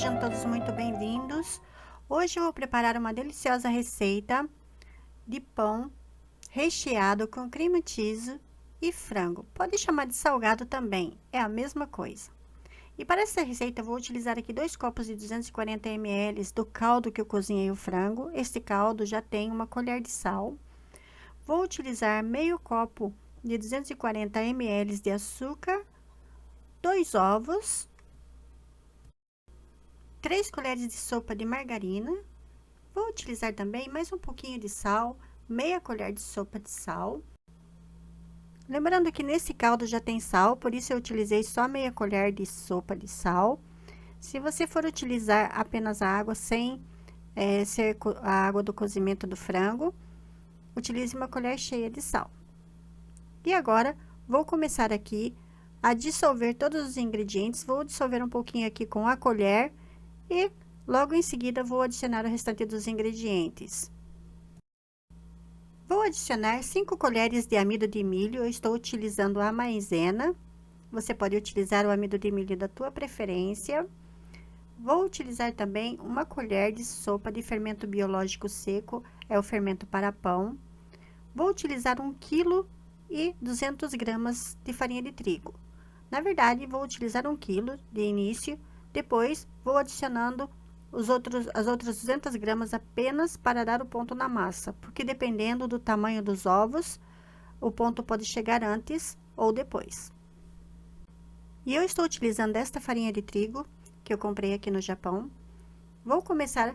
sejam todos muito bem-vindos. Hoje eu vou preparar uma deliciosa receita de pão recheado com creme cheese e frango. Pode chamar de salgado também, é a mesma coisa. E para essa receita eu vou utilizar aqui 2 copos de 240 ml do caldo que eu cozinhei o frango. Este caldo já tem uma colher de sal. Vou utilizar meio copo de 240 ml de açúcar, 2 ovos, 3 colheres de sopa de margarina. Vou utilizar também mais um pouquinho de sal, meia colher de sopa de sal. Lembrando que nesse caldo já tem sal, por isso eu utilizei só meia colher de sopa de sal. Se você for utilizar apenas a água sem ser a água do cozimento do frango, utilize uma colher cheia de sal. E agora, vou começar aqui a dissolver todos os ingredientes. Vou dissolver um pouquinho aqui com a colher e logo em seguida vou adicionar o restante dos ingredientes. Vou adicionar 5 colheres de amido de milho. Eu estou utilizando a maizena. Você pode utilizar o amido de milho da tua preferência. Vou utilizar também uma colher de sopa de fermento biológico seco, é o fermento para pão. Vou utilizar 1 kg e 200 gramas de farinha de trigo. Na verdade, vou utilizar 1 kg de início, depois vou adicionando as outras 200 gramas apenas para dar o ponto na massa, porque dependendo do tamanho dos ovos, o ponto pode chegar antes ou depois. E eu estou utilizando esta farinha de trigo, que eu comprei aqui no Japão. Vou começar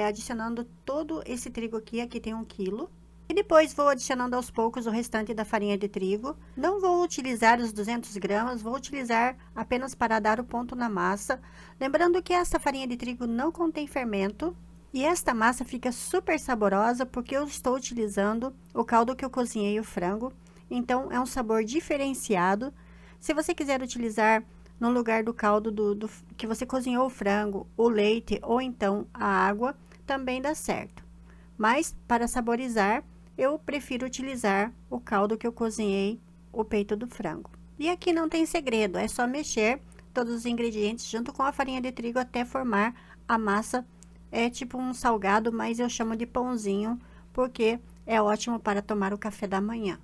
adicionando todo esse trigo aqui tem 1 kg. E depois vou adicionando aos poucos o restante da farinha de trigo. Não vou utilizar os 200 gramas, vou utilizar apenas para dar o ponto na massa. Lembrando que essa farinha de trigo não contém fermento. E esta massa fica super saborosa porque eu estou utilizando o caldo que eu cozinhei o frango. Então, é um sabor diferenciado. Se você quiser utilizar no lugar do caldo que você cozinhou o frango, o leite ou então a água, também dá certo. Mas, para saborizar, eu prefiro utilizar o caldo que eu cozinhei o peito do frango. E aqui não tem segredo, é só mexer todos os ingredientes junto com a farinha de trigo até formar a massa. É tipo um salgado, mas eu chamo de pãozinho, porque é ótimo para tomar o café da manhã.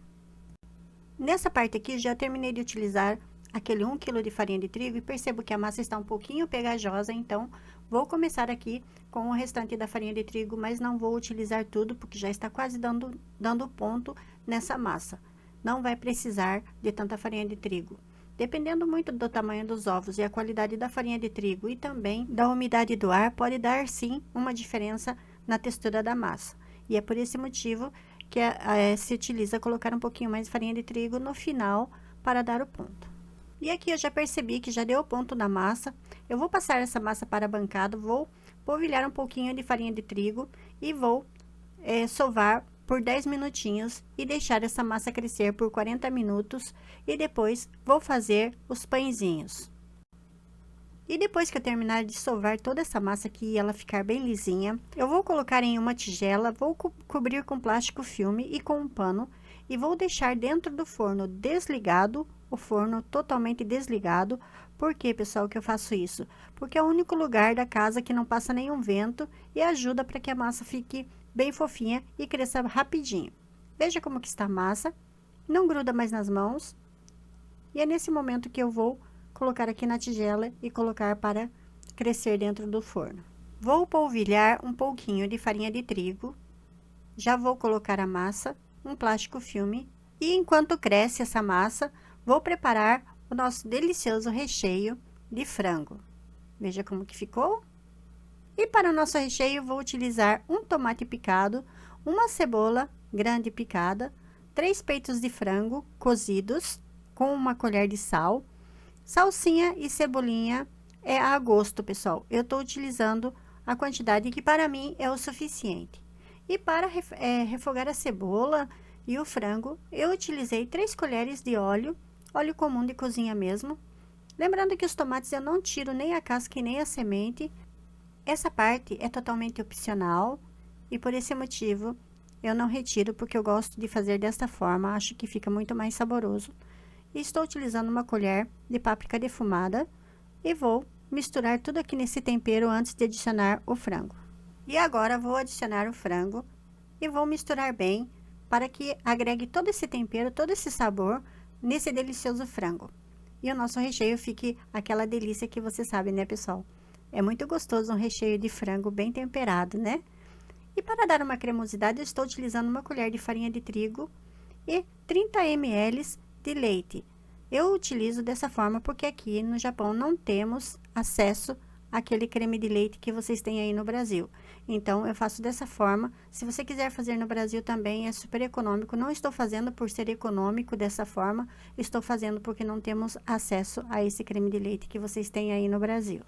Nessa parte aqui, já terminei de utilizar aquele 1 kg de farinha de trigo e percebo que a massa está um pouquinho pegajosa, então vou começar aqui com o restante da farinha de trigo, mas não vou utilizar tudo, porque já está quase dando ponto nessa massa. Não vai precisar de tanta farinha de trigo. Dependendo muito do tamanho dos ovos e a qualidade da farinha de trigo e também da umidade do ar, pode dar sim uma diferença na textura da massa. E é por esse motivo que se utiliza colocar um pouquinho mais de farinha de trigo no final para dar o ponto. E aqui eu já percebi que já deu o ponto na massa. Eu vou passar essa massa para a bancada, vou polvilhar um pouquinho de farinha de trigo e vou sovar por 10 minutinhos e deixar essa massa crescer por 40 minutos. E depois vou fazer os pãezinhos. E depois que eu terminar de sovar toda essa massa aqui e ela ficar bem lisinha, eu vou colocar em uma tigela, vou cobrir com plástico filme e com um pano e vou deixar dentro do forno desligado, o forno totalmente desligado. Por que, pessoal, que eu faço isso? Porque é o único lugar da casa que não passa nenhum vento e ajuda para que a massa fique bem fofinha e cresça rapidinho. Veja como que está a massa, não gruda mais nas mãos. E é nesse momento que eu vou colocar aqui na tigela e colocar para crescer dentro do forno. Vou polvilhar um pouquinho de farinha de trigo. Já vou colocar a massa, um plástico filme. E enquanto cresce essa massa, vou preparar o nosso delicioso recheio de frango. Veja como que ficou. E para o nosso recheio, vou utilizar um tomate picado, uma cebola grande picada, 3 peitos de frango cozidos com uma colher de sal, salsinha e cebolinha é a gosto, pessoal. Eu estou utilizando a quantidade que para mim é o suficiente. E para refogar a cebola e o frango, eu utilizei 3 colheres de óleo comum de cozinha mesmo. Lembrando que os tomates eu não tiro nem a casca e nem a semente. Essa parte é totalmente opcional e por esse motivo eu não retiro, porque eu gosto de fazer desta forma, acho que fica muito mais saboroso. E estou utilizando uma colher de páprica defumada e vou misturar tudo aqui nesse tempero antes de adicionar o frango. E agora vou adicionar o frango e vou misturar bem para que agregue todo esse tempero, todo esse sabor nesse delicioso frango. E o nosso recheio fique aquela delícia que você sabe, né, pessoal? É muito gostoso um recheio de frango bem temperado, né? E para dar uma cremosidade, eu estou utilizando uma colher de farinha de trigo e 30 ml de leite. Eu utilizo dessa forma porque aqui no Japão não temos acesso àquele creme de leite que vocês têm aí no Brasil. Então, eu faço dessa forma. Se você quiser fazer no Brasil também, é super econômico. Não estou fazendo por ser econômico dessa forma, estou fazendo porque não temos acesso a esse creme de leite que vocês têm aí no Brasil.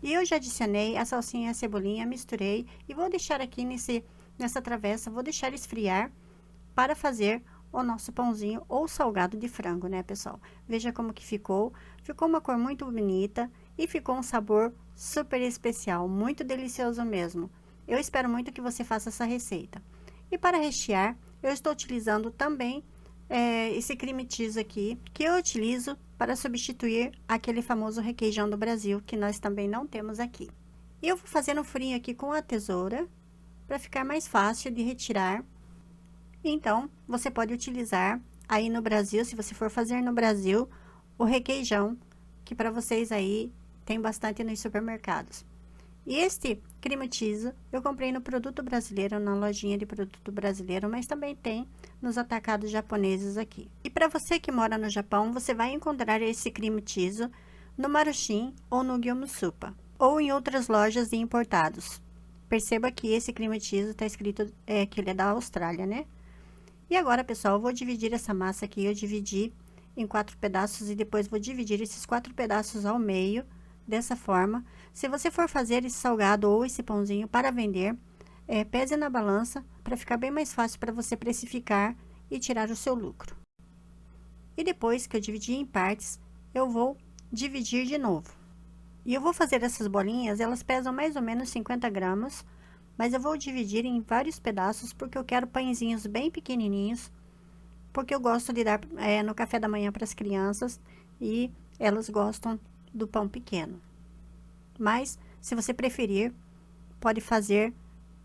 E eu já adicionei a salsinha e a cebolinha, misturei e vou deixar aqui nessa travessa, vou deixar esfriar para fazer o nosso pãozinho ou salgado de frango, né, pessoal? Veja como que ficou. Ficou uma cor muito bonita e ficou um sabor super especial, muito delicioso mesmo. Eu espero muito que você faça essa receita. E para rechear, eu estou utilizando também esse cream cheese aqui, que eu utilizo para substituir aquele famoso requeijão do Brasil, que nós também não temos aqui. E eu vou fazendo um furinho aqui com a tesoura, para ficar mais fácil de retirar. Então, você pode utilizar aí no Brasil, se você for fazer no Brasil, o requeijão, que para vocês aí tem bastante nos supermercados. E este cream cheese eu comprei no Produto Brasileiro, na lojinha de Produto Brasileiro, mas também tem nos atacados japoneses aqui. E para você que mora no Japão, você vai encontrar esse cream cheese no Marushin ou no Gyomusupa, ou em outras lojas de importados. Perceba que esse cream cheese está escrito que ele é da Austrália, né? E agora, pessoal, eu vou dividir essa massa aqui, eu dividi em 4 pedaços e depois vou dividir esses 4 pedaços ao meio, dessa forma. Se você for fazer esse salgado ou esse pãozinho para vender, pese na balança, para ficar bem mais fácil para você precificar e tirar o seu lucro. E depois que eu dividi em partes, eu vou dividir de novo. E eu vou fazer essas bolinhas, elas pesam mais ou menos 50 gramas, mas eu vou dividir em vários pedaços, porque eu quero pãezinhos bem pequenininhos, porque eu gosto de dar no café da manhã para as crianças, e elas gostam do pão pequeno. Mas, se você preferir, pode fazer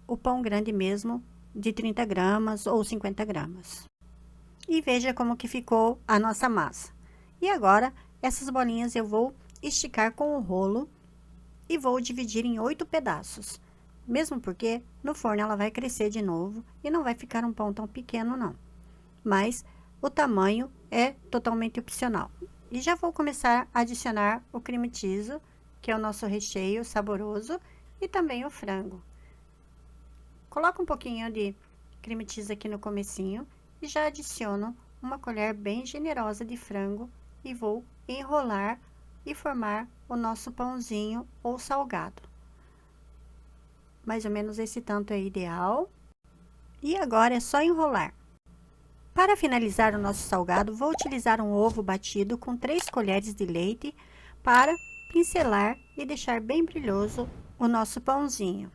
o pão grande mesmo, de 30 gramas ou 50 gramas. E veja como que ficou a nossa massa. E agora, essas bolinhas eu vou esticar com o rolo e vou dividir em 8 pedaços. Mesmo porque no forno ela vai crescer de novo e não vai ficar um pão tão pequeno não. Mas o tamanho é totalmente opcional. E já vou começar a adicionar o cream cheese, que é o nosso recheio saboroso, e também o frango. Coloco um pouquinho de cream cheese aqui no comecinho e já adiciono uma colher bem generosa de frango e vou enrolar e formar o nosso pãozinho ou salgado. Mais ou menos esse tanto é ideal. E agora é só enrolar. Para finalizar o nosso salgado, vou utilizar um ovo batido com 3 colheres de leite para pincelar e deixar bem brilhoso o nosso pãozinho.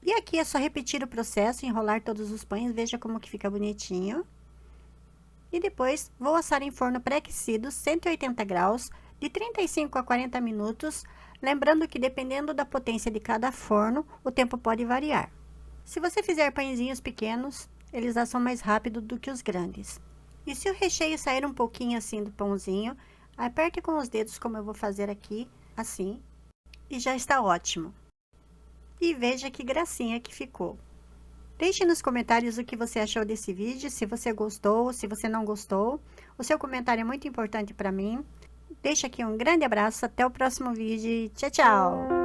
E aqui é só repetir o processo, enrolar todos os pães, veja como que fica bonitinho. E depois vou assar em forno pré-aquecido, 180 graus, de 35 a 40 minutos, lembrando que dependendo da potência de cada forno, o tempo pode variar. Se você fizer pãezinhos pequenos, eles assam mais rápido do que os grandes. E se o recheio sair um pouquinho assim do pãozinho, aperte com os dedos como eu vou fazer aqui, assim, e já está ótimo. E veja que gracinha que ficou. Deixe nos comentários o que você achou desse vídeo, se você gostou, se você não gostou. O seu comentário é muito importante para mim. Deixo aqui um grande abraço, até o próximo vídeo. Tchau, tchau!